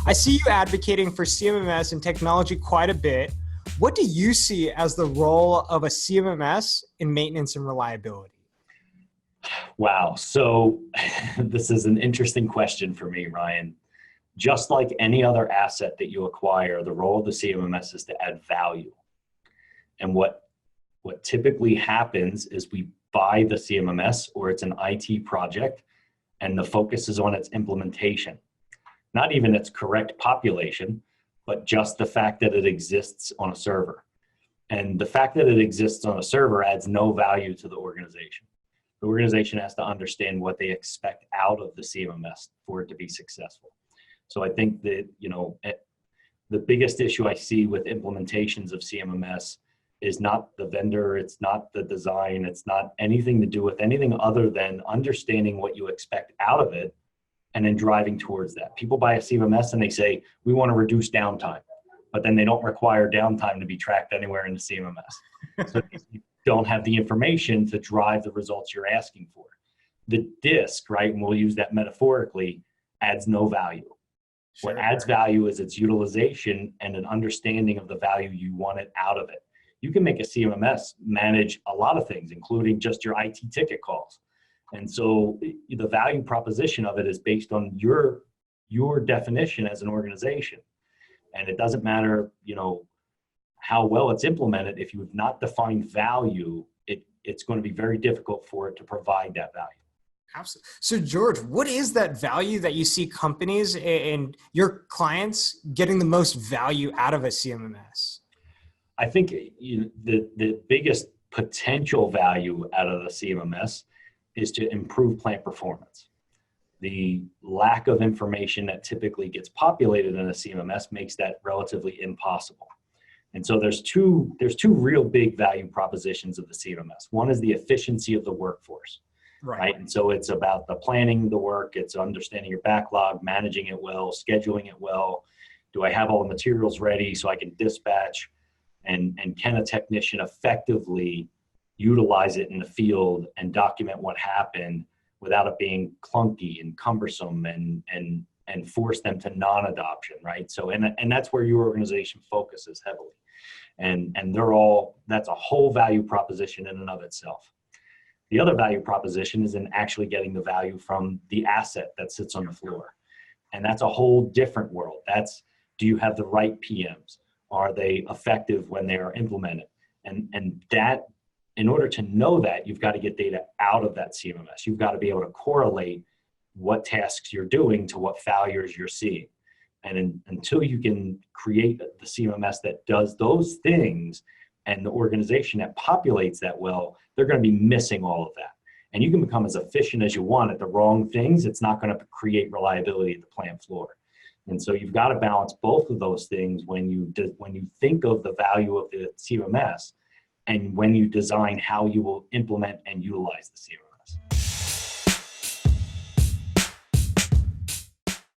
I see you advocating for CMMS and technology quite a bit. What do you see as the role of a CMMS in maintenance and reliability? Wow. So this is an interesting question for me, Ryan. Just like any other asset that you acquire, the role of the CMMS is to add value. And what typically happens is we buy the CMMS, or it's an IT project, and the focus is on its implementation. Not even its correct population, but just the fact that it exists on a server. And the fact that it exists on a server adds no value to the organization. The organization has to understand what they expect out of the CMMS for it to be successful. So I think that, the biggest issue I see with implementations of CMMS is not the vendor, it's not the design, it's not anything to do with anything other than understanding what you expect out of it and then driving towards that. People buy a CMMS and they say, we want to reduce downtime, but then they don't require downtime to be tracked anywhere in the CMMS. So you don't have the information to drive the results you're asking for. The disk, right, and we'll use that metaphorically, adds no value. Sure. What adds value is its utilization and an understanding of the value you want it out of it. You can make a CMMS manage a lot of things, including just your IT ticket calls. And so the value proposition of it is based on your definition as an organization. And it doesn't matter, how well it's implemented. If you have not defined value, it's going to be very difficult for it to provide that value. Absolutely. So George, what is that value that you see companies and your clients getting the most value out of a CMMS? I think the biggest potential value out of the CMMS is to improve plant performance. The lack of information that typically gets populated in a CMMS makes that relatively impossible. And so there's two real big value propositions of the CMMS. One is the efficiency of the workforce, right? And so it's about the planning the work, it's understanding your backlog, managing it well, scheduling it well. Do I have all the materials ready so I can dispatch? And can a technician effectively utilize it in the field and document what happened without it being clunky and cumbersome and force them to non-adoption, right? So, and that's where your organization focuses heavily. And that's a whole value proposition in and of itself. The other value proposition is in actually getting the value from the asset that sits on the floor. And that's a whole different world. Do you have the right PMs? Are they effective when they are implemented? And that, in order to know that, you've got to get data out of that CMMS. You've got to be able to correlate what tasks you're doing to what failures you're seeing. And until you can create the CMMS that does those things and the organization that populates that well, they're going to be missing all of that. And you can become as efficient as you want at the wrong things. It's not going to create reliability at the plant floor. And so you've got to balance both of those things when you think of the value of the CMMS and when you design how you will implement and utilize the CMMS.